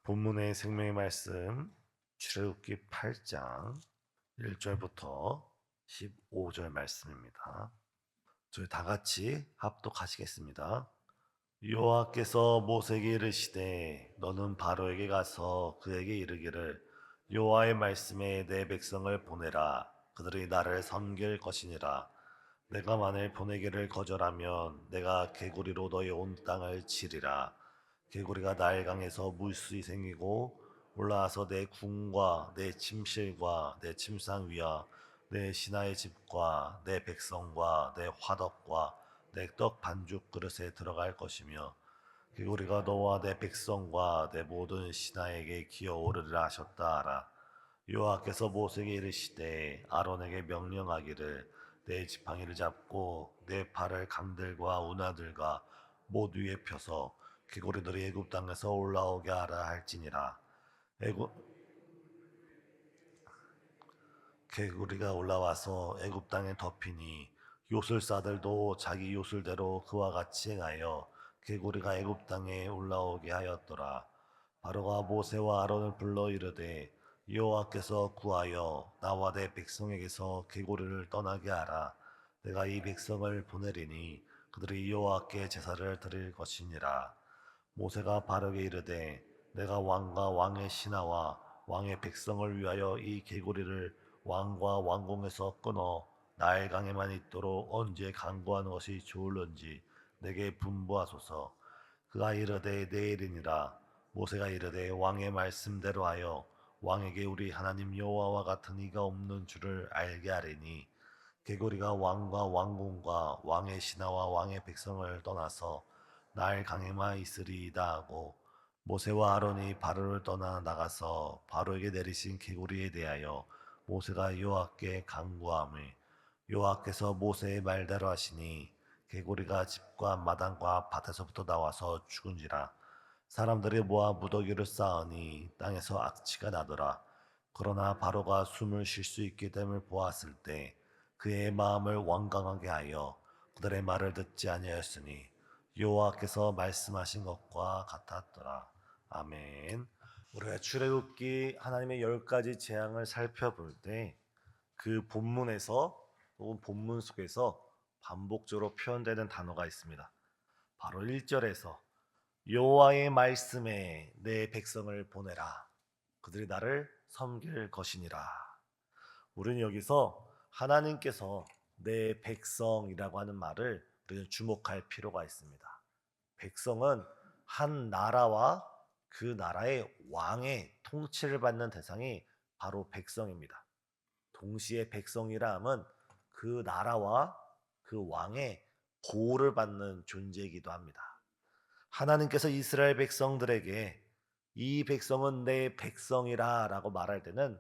본문의 생명의 말씀 출애굽기 8장 1절부터 15절 말씀입니다. 저희 다 같이 합독하시겠습니다. 여호와께서 모세에게 이르시되 너는 바로에게 가서 그에게 이르기를 여호와의 말씀에 내 백성을 보내라. 그들이 나를 섬길 것이니라. 내가 만일 보내기를 거절하면 내가 개구리로 너희 온 땅을 치리라. 개구리가 나일강에서 물수이 생기고 올라와서 내 궁과 내 침실과 내 침상 위와 내 신하의 집과 내 백성과 내 화덕과 내 떡 반죽 그릇에 들어갈 것이며 개구리가 너와 내 백성과 내 모든 신하에게 기어오르리라 하셨다 하라. 여호와께서 모세에게 이르시되 아론에게 명령하기를 내 지팡이를 잡고 내 발을 강들과 운하들과 못 위에 펴서 개구리들이 애굽 땅에서 올라오게 하라 할지니라. 애굽 개구리가 올라와서 애굽 땅에 덮이니 요술사들도 자기 요술대로 그와 같이 행하여 개구리가 애굽 땅에 올라오게 하였더라. 바로가 모세와 아론을 불러 이르되 여호와께서 구하여 나와 내 백성에게서 개구리를 떠나게 하라. 내가 이 백성을 보내리니 그들이 여호와께 제사를 드릴 것이니라. 모세가 바로에게 이르되 내가 왕과 왕의 신하와 왕의 백성을 위하여 이 개구리를 왕과 왕궁에서 끊어 나일강에만 있도록 언제 강구하는 것이 좋을런지 내게 분부하소서. 그가 이르되 내일이니라. 모세가 이르되 왕의 말씀대로 하여 왕에게 우리 하나님 여호와와 같은 이가 없는 줄을 알게 하리니 개구리가 왕과 왕궁과 왕의 신하와 왕의 백성을 떠나서 나일 강에만 있으리이다 하고 모세와 아론이 바로를 떠나 나가서 바로에게 내리신 개구리에 대하여 모세가 여호와께 간구하매 여호와께서 모세의 말대로 하시니 개구리가 집과 마당과 밭에서부터 나와서 죽은지라. 사람들이 모아 무더기를 쌓으니 땅에서 악취가 나더라. 그러나 바로가 숨을 쉴 수 있게 됨을 보았을 때 그의 마음을 완강하게 하여 그들의 말을 듣지 아니하였으니 여호와께서 말씀하신 것과 같았더라. 아멘. 우리가 출애굽기 하나님의 10가지 재앙을 살펴볼 때 그 본문에서 혹은 본문 속에서 반복적으로 표현되는 단어가 있습니다. 바로 1절에서 여호와의 말씀에 내 백성을 보내라. 그들이 나를 섬길 것이니라. 우리는 여기서 하나님께서 내 백성이라고 하는 말을 우리는 주목할 필요가 있습니다. 백성은 한 나라와 그 나라의 왕의 통치를 받는 대상이 바로 백성입니다. 동시에 백성이라 함은 그 나라와 그 왕의 보호를 받는 존재이기도 합니다. 하나님께서 이스라엘 백성들에게 이 백성은 내 백성이라 라고 말할 때는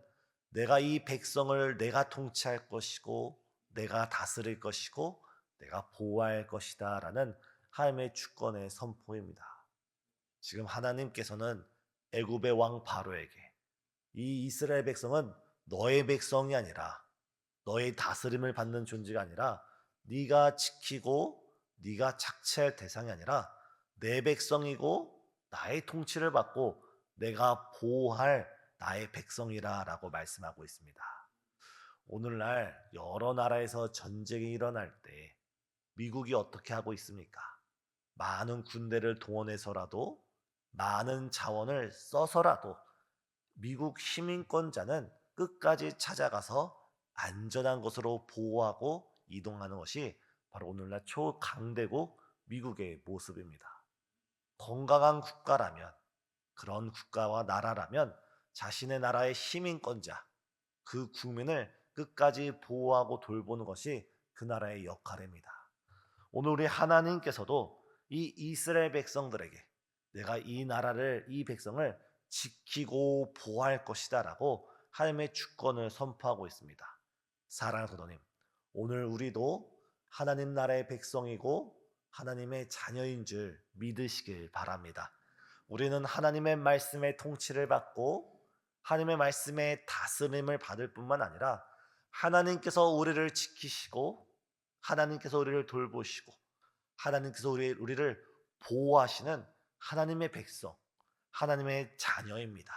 내가 이 백성을 내가 통치할 것이고 내가 다스릴 것이고 내가 보호할 것이다 라는 하나님의 주권의 선포입니다. 지금 하나님께서는 애굽의 왕 바로에게 이 이스라엘 백성은 너의 백성이 아니라 너의 다스림을 받는 존재가 아니라 네가 지키고 네가 착취할 대상이 아니라 내 백성이고 나의 통치를 받고 내가 보호할 나의 백성이라 라고 말씀하고 있습니다. 오늘날 여러 나라에서 전쟁이 일어날 때 미국이 어떻게 하고 있습니까? 많은 군대를 동원해서라도 많은 자원을 써서라도 미국 시민권자는 끝까지 찾아가서 안전한 곳으로 보호하고 이동하는 것이 바로 오늘날 초강대국 미국의 모습입니다. 건강한 국가라면, 그런 국가와 나라라면 자신의 나라의 시민권자, 그 국민을 끝까지 보호하고 돌보는 것이 그 나라의 역할입니다. 오늘 우리 하나님께서도 이 이스라엘 백성들에게 내가 이 나라를, 이 백성을 지키고 보호할 것이다 라고 하나님의 주권을 선포하고 있습니다. 사랑하는 성도님, 오늘 우리도 하나님 나라의 백성이고 하나님의 자녀인 줄 믿으시길 바랍니다. 우리는 하나님의 말씀의 통치를 받고 하나님의 말씀의 다스림을 받을 뿐만 아니라 하나님께서 우리를 지키시고 하나님께서 우리를 돌보시고 하나님께서 우리를 보호하시는 하나님의 백성, 하나님의 자녀입니다.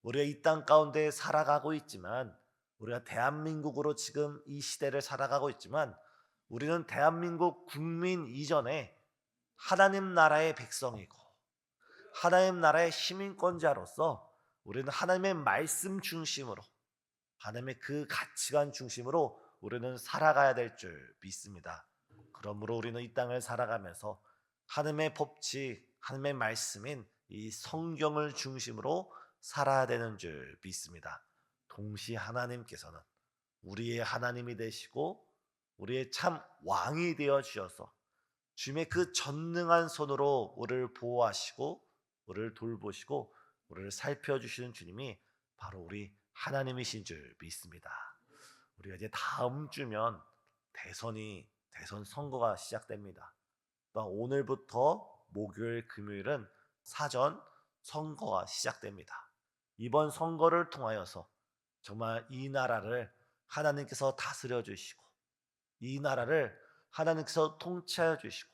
우리가 이 땅 가운데 살아가고 있지만, 우리가 대한민국으로 지금 이 시대를 살아가고 있지만, 우리는 대한민국 국민 이전에 하나님 나라의 백성이고 하나님 나라의 시민권자로서 우리는 하나님의 말씀 중심으로, 하나님의 그 가치관 중심으로 우리는 살아가야 될 줄 믿습니다. 그러므로 우리는 이 땅을 살아가면서 하나님의 법칙, 하나님의 말씀인 이 성경을 중심으로 살아야 되는 줄 믿습니다. 동시에 하나님께서는 우리의 하나님이 되시고 우리의 참 왕이 되어 주셔서 주님의 그 전능한 손으로 우리를 보호하시고 우리를 돌보시고 우리를 살펴주시는 주님이 바로 우리 하나님이신 줄 믿습니다. 우리가 이제 다음 주면 대선 선거가 시작됩니다. 오늘부터 목요일, 금요일은 사전 선거가 시작됩니다. 이번 선거를 통하여서 정말 이 나라를 하나님께서 다스려 주시고 이 나라를 하나님께서 통치하여 주시고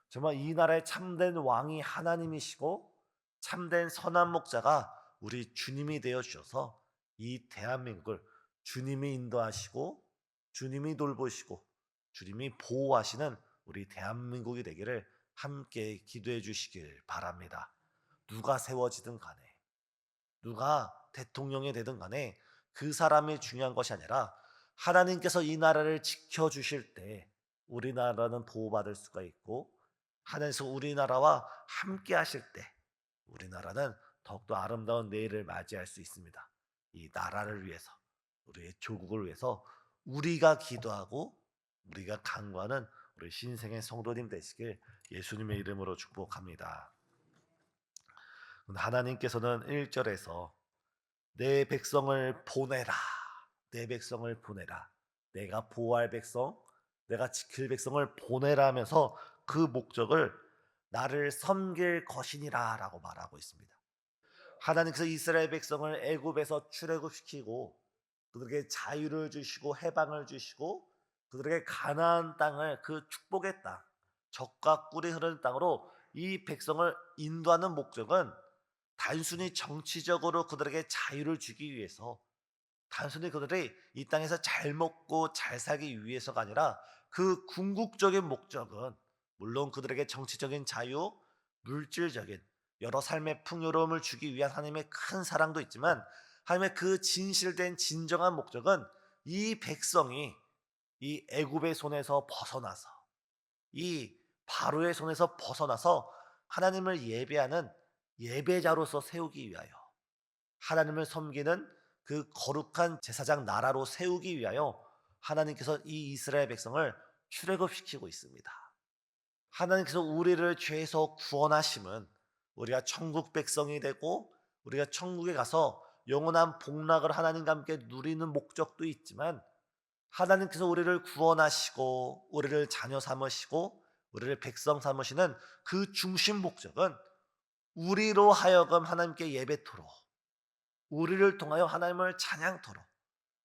정말 이 나라의 참된 왕이 하나님이시고 참된 선한 목자가 우리 주님이 되어 주셔서 이 대한민국을 주님이 인도하시고 주님이 돌보시고 주님이 보호하시는 우리 대한민국이 되기를 함께 기도해 주시길 바랍니다. 누가 세워지든 간에 누가 대통령이 되든 간에 그 사람이 중요한 것이 아니라 하나님께서 이 나라를 지켜주실 때 우리나라는 보호받을 수가 있고 하나님께서 우리나라와 함께 하실 때 우리나라는 더욱더 아름다운 내일을 맞이할 수 있습니다. 이 나라를 위해서, 우리의 조국을 위해서 우리가 기도하고 우리가 간구하는 우리 신생의 성도님 되시길 예수님의 이름으로 축복합니다. 하나님께서는 1절에서 내 백성을 보내라, 내 백성을 보내라, 내가 보호할 백성, 내가 지킬 백성을 보내라 하면서 그 목적을 나를 섬길 것이니라 라고 말하고 있습니다. 하나님께서 이스라엘 백성을 애굽에서 출애굽시키고 그들에게 자유를 주시고 해방을 주시고 그들에게 가나안 땅을, 그 축복의 땅, 젖과 꿀이 흐르는 땅으로 이 백성을 인도하는 목적은 단순히 정치적으로 그들에게 자유를 주기 위해서, 단순히 그들이 이 땅에서 잘 먹고 잘 살기 위해서가 아니라 그 궁극적인 목적은 물론 그들에게 정치적인 자유, 물질적인 여러 삶의 풍요로움을 주기 위한 하나님의 큰 사랑도 있지만 하나님의 그 진실된 진정한 목적은 이 백성이 이 애굽의 손에서 벗어나서 이 바로의 손에서 벗어나서 하나님을 예배하는 예배자로서 세우기 위하여, 하나님을 섬기는 그 거룩한 제사장 나라로 세우기 위하여 하나님께서 이 이스라엘 백성을 출애굽시키고 있습니다. 하나님께서 우리를 죄에서 구원하심은 우리가 천국 백성이 되고 우리가 천국에 가서 영원한 복락을 하나님과 함께 누리는 목적도 있지만, 하나님께서 우리를 구원하시고 우리를 자녀 삼으시고 우리를 백성 삼으시는 그 중심 목적은 우리로 하여금 하나님께 예배토록, 우리를 통하여 하나님을 찬양토록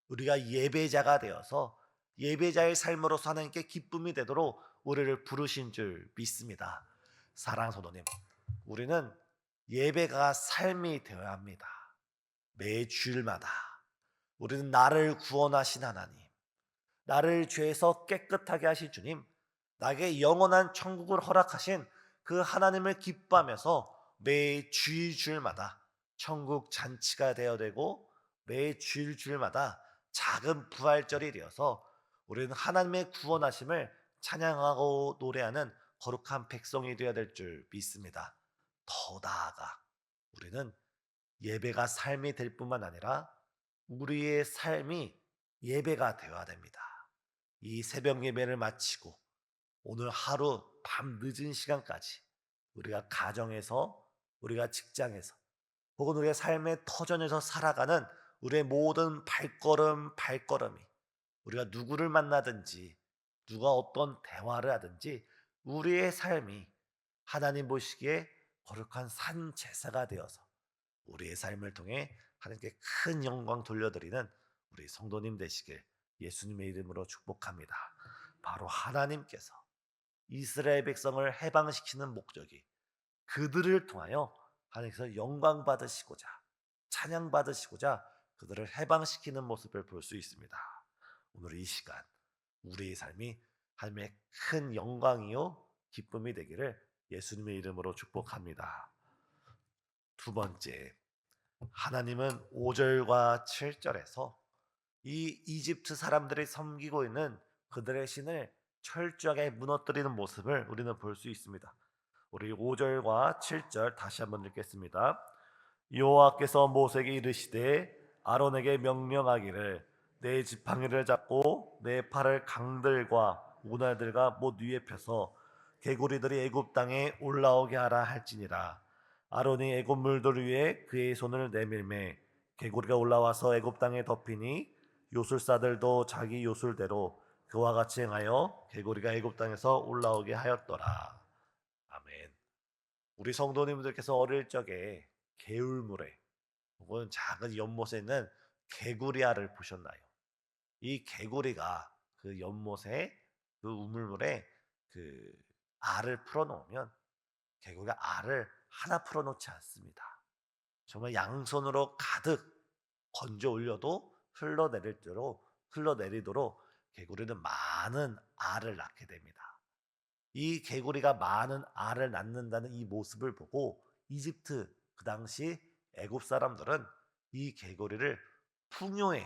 우리가 예배자가 되어서 예배자의 삶으로서 하나님께 기쁨이 되도록 우리를 부르신 줄 믿습니다. 사랑하는 성도님, 우리는 예배가 삶이 되어야 합니다. 매 주일마다 우리는 나를 구원하신 하나님, 나를 죄에서 깨끗하게 하신 주님, 나에게 영원한 천국을 허락하신 그 하나님을 기뻐하면서 매 주일마다 천국 잔치가 되어야 되고 매 주일마다 작은 부활절이 되어서 우리는 하나님의 구원하심을 찬양하고 노래하는 거룩한 백성이 되어야 될 줄 믿습니다. 더 나아가 우리는 예배가 삶이 될 뿐만 아니라 우리의 삶이 예배가 되어야 됩니다. 이 새벽 예배를 마치고 오늘 하루 밤 늦은 시간까지 우리가 가정에서, 우리가 직장에서, 혹은 우리의 삶의 터전에서 살아가는 우리의 모든 발걸음이 우리가 누구를 만나든지 누가 어떤 대화를 하든지 우리의 삶이 하나님 보시기에 거룩한 산 제사가 되어서 우리의 삶을 통해 하나님께 큰 영광 돌려드리는 우리 성도님 되시길 예수님의 이름으로 축복합니다. 바로 하나님께서 이스라엘 백성을 해방시키는 목적이 그들을 통하여 하나님께서 영광 받으시고자 찬양 받으시고자 그들을 해방시키는 모습을 볼 수 있습니다. 오늘 이 시간 우리의 삶이 하나님의 큰 영광이요 기쁨이 되기를 예수님의 이름으로 축복합니다. 두 번째, 하나님은 5절과 7절에서 이 이집트 사람들이 섬기고 있는 그들의 신을 철저하게 무너뜨리는 모습을 우리는 볼 수 있습니다. 우리 5절과 7절 다시 한번 읽겠습니다. 여호와께서 모세에게 이르시되 아론에게 명령하기를 내 지팡이를 잡고 내 팔을 강들과 운하들과 못 위에 펴서 개구리들이 애굽 땅에 올라오게 하라 할지니라. 아론이 애굽 물들 위에 그의 손을 내밀매 개구리가 올라와서 애굽 땅에 덮이니 요술사들도 자기 요술대로 그와 같이 행하여 개구리가 애굽 땅에서 올라오게 하였더라. 아멘. 우리 성도님들께서 어릴 적에 개울물에 혹은 작은 연못에 있는 개구리알을 보셨나요? 이 개구리가 그 연못에 그 우물물에 그 알을 풀어놓으면 개구리가 알을 하나 풀어놓지 않습니다. 정말 양손으로 가득 건져 올려도 흘러내리도록 개구리는 많은 알을 낳게 됩니다. 이 개구리가 많은 알을 낳는다는 이 모습을 보고 이집트 그 당시 애굽 사람들은 이 개구리를 풍요의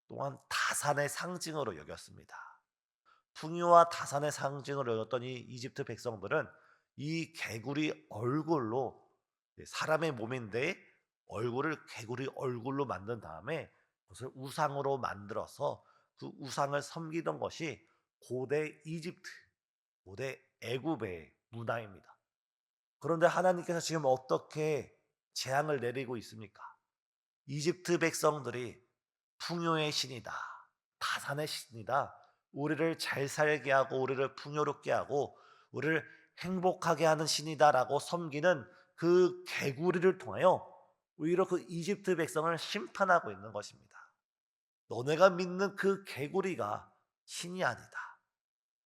또한 다산의 상징으로 여겼습니다. 풍요와 다산의 상징으로 여겼던 이 이집트 백성들은 이 개구리 얼굴로 사람의 몸인데 얼굴을 개구리 얼굴로 만든 다음에 그것을 우상으로 만들어서 그 우상을 섬기던 것이 고대 이집트, 고대 애굽의 문화입니다. 그런데 하나님께서 지금 어떻게 재앙을 내리고 있습니까? 이집트 백성들이 풍요의 신이다, 다산의 신이다, 우리를 잘 살게 하고 우리를 풍요롭게 하고 우리를 행복하게 하는 신이다라고 섬기는 그 개구리를 통하여 오히려 그 이집트 백성을 심판하고 있는 것입니다. 너네가 믿는 그 개구리가 신이 아니다.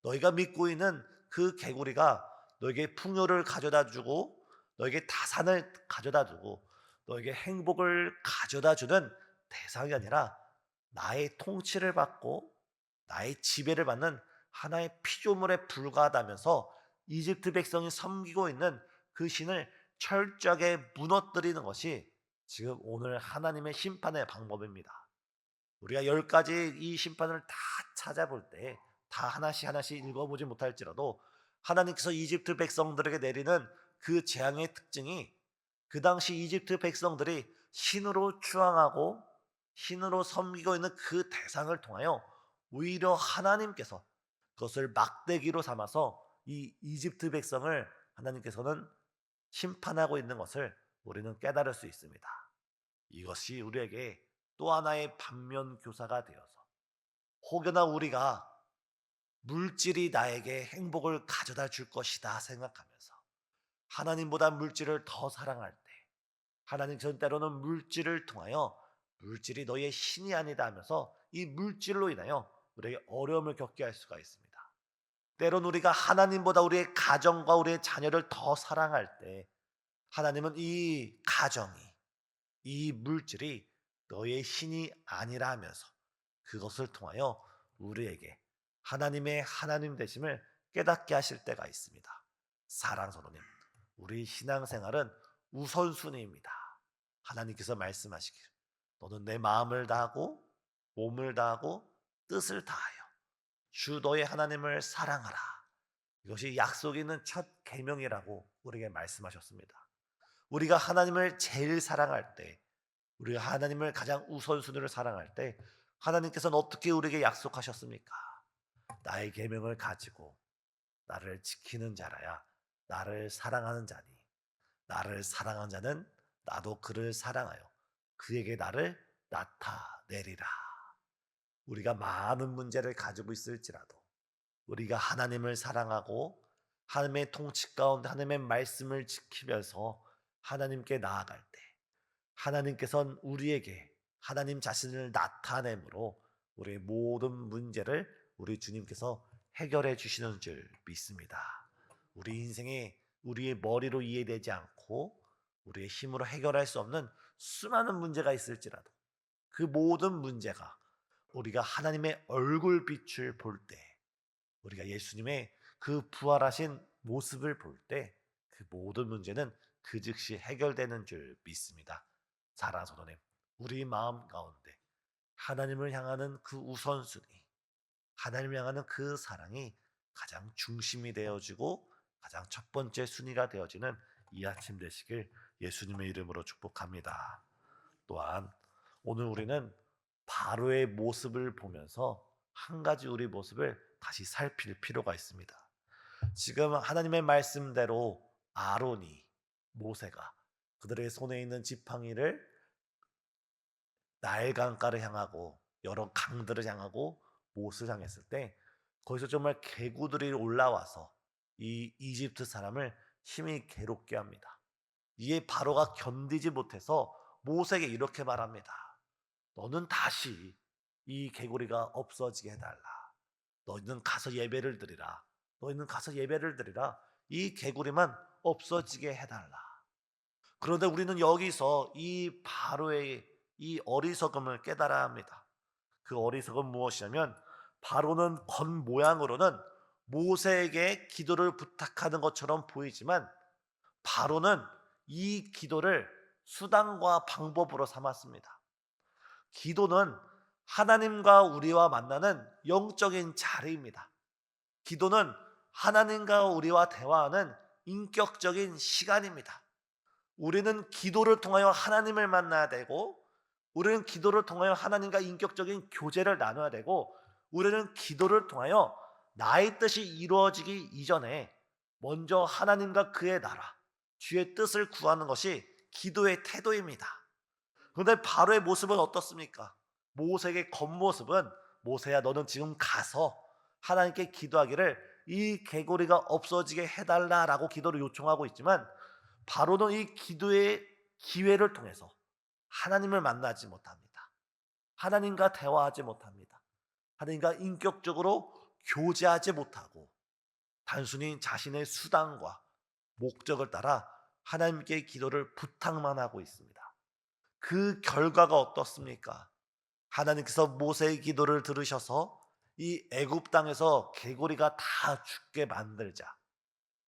너희가 믿고 있는 그 개구리가 너에게 풍요를 가져다 주고 너에게 다산을 가져다 주고 너에게 행복을 가져다 주는 대상이 아니라 나의 통치를 받고 나의 지배를 받는 하나의 피조물에 불과하다면서 이집트 백성이 섬기고 있는 그 신을 철저하게 무너뜨리는 것이 지금 오늘 하나님의 심판의 방법입니다. 우리가 10가지 이 심판을 다 찾아볼 때 다 하나씩 읽어보지 못할지라도 하나님께서 이집트 백성들에게 내리는 그 재앙의 특징이 그 당시 이집트 백성들이 신으로 추앙하고 신으로 섬기고 있는 그 대상을 통하여 오히려 하나님께서 그것을 막대기로 삼아서 이 이집트 백성을 하나님께서는 심판하고 있는 것을 우리는 깨달을 수 있습니다. 이것이 우리에게 또 하나의 반면 교사가 되어서 혹여나 우리가 물질이 나에게 행복을 가져다 줄 것이다 생각하면서 하나님보다 물질을 더 사랑할 때 하나님께서는 때로는 물질을 통하여 물질이 너의 신이 아니다 하면서 이 물질로 인하여 우리에게 어려움을 겪게 할 수가 있습니다. 때론 우리가 하나님보다 우리의 가정과 우리의 자녀를 더 사랑할 때 하나님은 이 가정이 이 물질이 너의 신이 아니라 하면서 그것을 통하여 우리에게 하나님의 하나님 되심을 깨닫게 하실 때가 있습니다. 사랑 성도님, 우리 신앙생활은 우선순위입니다. 하나님께서 말씀하시길 너는 내 마음을 다하고 몸을 다하고 뜻을 다하여 주 너의 하나님을 사랑하라. 이것이 약속이 있는 첫 계명이라고 우리에게 말씀하셨습니다. 우리가 하나님을 제일 사랑할 때 우리가 하나님을 가장 우선순위로 사랑할 때 하나님께서는 어떻게 우리에게 약속하셨습니까? 나의 계명을 가지고 나를 지키는 자라야 나를 사랑하는 자니 나를 사랑하는 자는 나도 그를 사랑하여 그에게 나를 나타내리라. 우리가 많은 문제를 가지고 있을지라도 우리가 하나님을 사랑하고 하나님의 통치 가운데 하나님의 말씀을 지키면서 하나님께 나아갈 때 하나님께서는 우리에게 하나님 자신을 나타내므로 우리의 모든 문제를 우리 주님께서 해결해 주시는 줄 믿습니다. 우리 인생에 우리의 머리로 이해되지 않고 우리의 힘으로 해결할 수 없는 수많은 문제가 있을지라도 그 모든 문제가 우리가 하나님의 얼굴빛을 볼 때, 우리가 예수님의 그 부활하신 모습을 볼 때 그 모든 문제는 그 즉시 해결되는 줄 믿습니다. 사랑하는 성도님, 우리 마음 가운데 하나님을 향하는 그 우선순위, 하나님을 향하는 그 사랑이 가장 중심이 되어지고 가장 첫 번째 순위가 되어지는 이 아침 되시길 예수님의 이름으로 축복합니다. 또한 오늘 우리는 바로의 모습을 보면서 한 가지 우리 모습을 다시 살필 필요가 있습니다. 지금 하나님의 말씀대로 아론이, 모세가 그들의 손에 있는 지팡이를 나일 강가를 향하고 여러 강들을 향하고 못을 향했을 때 거기서 정말 개구들이 올라와서 이 이집트 사람을 힘이 괴롭게 합니다. 이에 바로가 견디지 못해서 모세에게 이렇게 말합니다. 너는 다시 이 개구리가 없어지게 해달라. 너희는 가서 예배를 드리라. 너희는 가서 예배를 드리라. 이 개구리만 없어지게 해달라. 그런데 우리는 여기서 이 바로의 이 어리석음을 깨달아야 합니다. 그 어리석음은 무엇이냐면 바로는 겉모양으로는 모세에게 기도를 부탁하는 것처럼 보이지만 바로는 이 기도를 수단과 방법으로 삼았습니다. 기도는 하나님과 우리와 만나는 영적인 자리입니다. 기도는 하나님과 우리와 대화하는 인격적인 시간입니다. 우리는 기도를 통하여 하나님을 만나야 되고, 우리는 기도를 통하여 하나님과 인격적인 교제를 나눠야 되고, 우리는 기도를 통하여 나의 뜻이 이루어지기 이전에 먼저 하나님과 그의 나라, 주의 뜻을 구하는 것이 기도의 태도입니다. 그런데 바로의 모습은 어떻습니까? 모세의 겉모습은 모세야 너는 지금 가서 하나님께 기도하기를 이 개구리가 없어지게 해달라라고 기도를 요청하고 있지만 바로는 이 기도의 기회를 통해서 하나님을 만나지 못합니다. 하나님과 대화하지 못합니다. 하나님과 인격적으로 교제하지 못하고 단순히 자신의 수단과 목적을 따라 하나님께 기도를 부탁만 하고 있습니다. 그 결과가 어떻습니까? 하나님께서 모세의 기도를 들으셔서 이 애굽 땅에서 개구리가 다 죽게 만들자.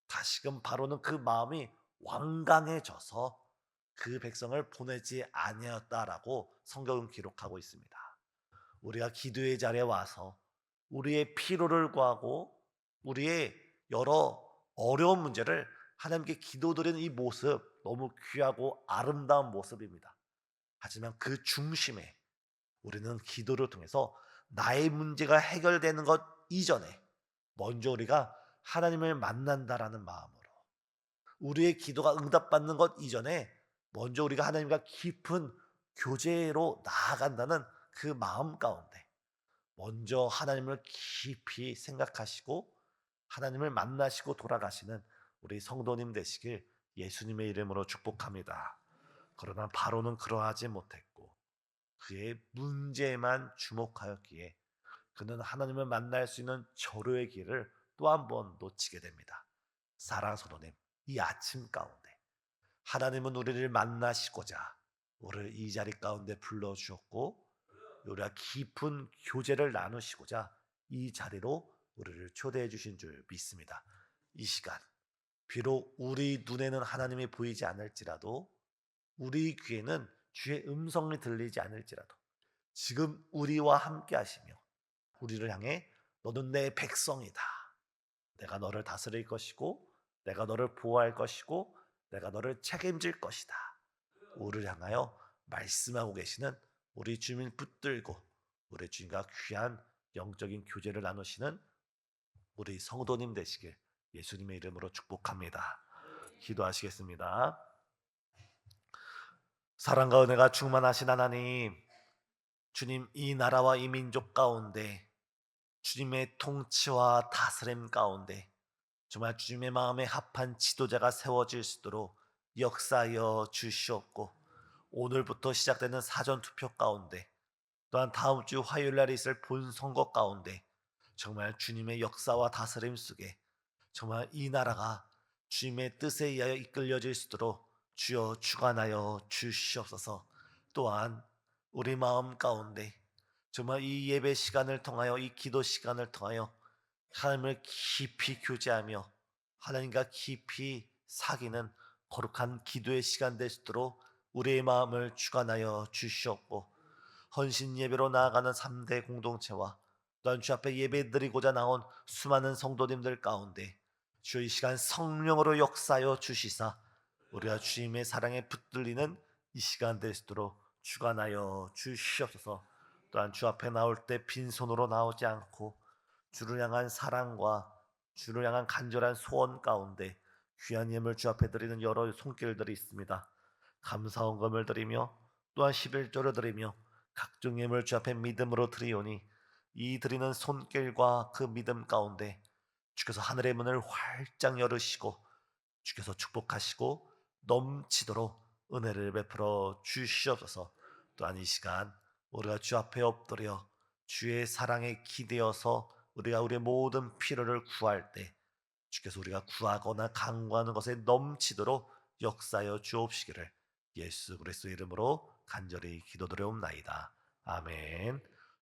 다시금 바로는 그 마음이 완강해져서 그 백성을 보내지 아니었다라고 성경은 기록하고 있습니다. 우리가 기도의 자리에 와서 우리의 필요를 구하고 우리의 여러 어려운 문제를 하나님께 기도드리는 이 모습 너무 귀하고 아름다운 모습입니다. 하지만 그 중심에 우리는 기도를 통해서 나의 문제가 해결되는 것 이전에 먼저 우리가 하나님을 만난다라는 마음으로 우리의 기도가 응답받는 것 이전에 먼저 우리가 하나님과 깊은 교제로 나아간다는 그 마음 가운데 먼저 하나님을 깊이 생각하시고 하나님을 만나시고 돌아가시는 우리 성도님 되시길 예수님의 이름으로 축복합니다. 그러나 바로는 그러하지 못했고 그의 문제만 주목하였기에 그는 하나님을 만날 수 있는 절호의 길을 또 한 번 놓치게 됩니다. 사랑하는 성도님, 이 아침 가운데 하나님은 우리를 만나시고자 우리를 이 자리 가운데 불러주셨고 우리가 깊은 교제를 나누시고자 이 자리로 우리를 초대해 주신 줄 믿습니다. 이 시간 비록 우리 눈에는 하나님이 보이지 않을지라도 우리 귀에는 주의 음성이 들리지 않을지라도 지금 우리와 함께 하시며 우리를 향해 너는 내 백성이다. 내가 너를 다스릴 것이고 내가 너를 보호할 것이고 내가 너를 책임질 것이다. 우리를 향하여 말씀하고 계시는 우리 주님을 붙들고 우리 주님과 귀한 영적인 교제를 나누시는 우리 성도님 되시길 예수님의 이름으로 축복합니다. 기도하시겠습니다. 사랑과 은혜가 충만하신 하나님, 주님 이 나라와 이 민족 가운데 주님의 통치와 다스림 가운데 정말 주님의 마음에 합한 지도자가 세워질 수 있도록 역사하여 주시옵고 오늘부터 시작되는 사전투표 가운데 또한 다음 주 화요일 날에 있을 본선거 가운데 정말 주님의 역사와 다스림 속에 정말 이 나라가 주님의 뜻에 의하여 이끌려질 수 있도록 주여 주관하여 주시옵소서. 또한 우리 마음 가운데 정말 이 예배 시간을 통하여, 이 기도 시간을 통하여 하나님을 깊이 교제하며 하나님과 깊이 사귀는 거룩한 기도의 시간 될 수 있도록 우리의 마음을 주관하여 주시옵고, 헌신 예배로 나아가는 3대 공동체와 또한 주 앞에 예배 드리고자 나온 수많은 성도님들 가운데 주의 시간 성령으로 역사하여 주시사 우리가 주님의 사랑에 붙들리는 이 시간 될 수 있도록 주관하여 주시옵소서. 또한 주 앞에 나올 때 빈손으로 나오지 않고 주를 향한 사랑과 주를 향한 간절한 소원 가운데 귀한 예물 주 앞에 드리는 여러 손길들이 있습니다. 감사 헌금을 드리며 또한 11조를 드리며 각종 예물 주 앞에 믿음으로 드리오니 이 드리는 손길과 그 믿음 가운데 주께서 하늘의 문을 활짝 열으시고 주께서 축복하시고 넘치도록 은혜를 베풀어 주시옵소서. 또한 이 시간 우리가 주 앞에 엎드려 주의 사랑에 기대어서 우리가 우리의 모든 필요를 구할 때 주께서 우리가 구하거나 간구하는 것에 넘치도록 역사하여 주옵시기를 예수 그리스도의 이름으로 간절히 기도드려옵나이다. 아멘.